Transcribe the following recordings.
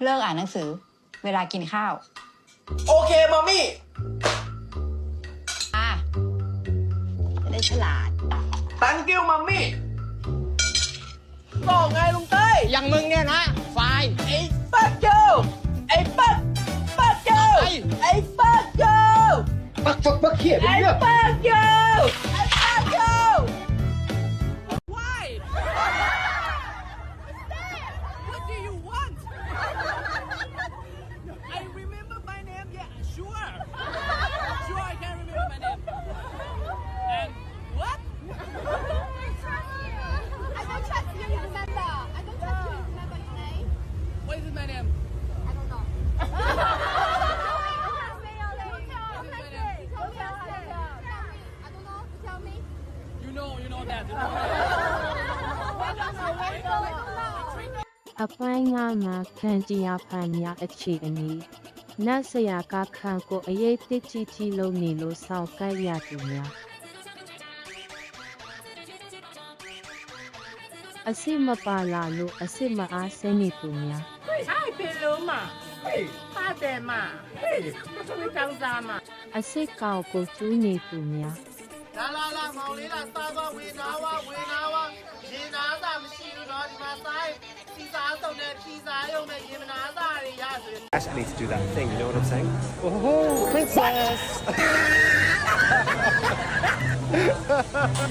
เลิกอ่านหนังสือ เวลากินข้าว โอเคมัมมี่ จะได้ฉลาด thank you มัมมี่บอกไงลุงเต้ย อย่างมึงเนี่ยนะไฟล์ ไอ้ปักเกิลไอ้ปักเกิล ไอ้ ไอ้ปักเกิล ปักเขียน ไอ้ เรื่อง ปักเกิลไอ้ปักเกิล Why? What do you want? I remember my name. Yeah, sure. Sure, I can remember my name. And what? I don't trust you to remember. I don't trust you to remember his name. What is my name? I don't know. I don't know. Tell me. You know that. You know. အပိုင်းငါမှာခံကြရဖန်များအခြေအနေနတ်ဆရာကခံကိုအရေးတစ်ချီချီလုံးနေလို့စောင့်ကြရသူများအစစ်မပါလာလို့အစစ်မအားဆင်းနေသူများ ใช่เป็นรู้มาป้าแต่มาไม่จังซามา အစစ်ကောင်ကိုကျူးနေသူများ လာမောင်လေးလာစားသွားဝင်နာဝရေနာစာမရှိဘူးတော့ဒီမှာစားစီစားစုံနဲ့ဖြီစားရုံနဲ့ရေမနာစာတွေရဆို Ash, I need to do that thing, you know what I'm saying? Oh, princess.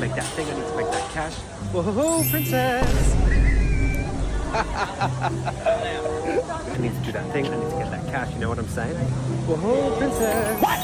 Make that thing, I need to make that cash. Whoa, princess! I need to do that thing, I need to get that cash, you know what I'm saying? Whoa, princess! What?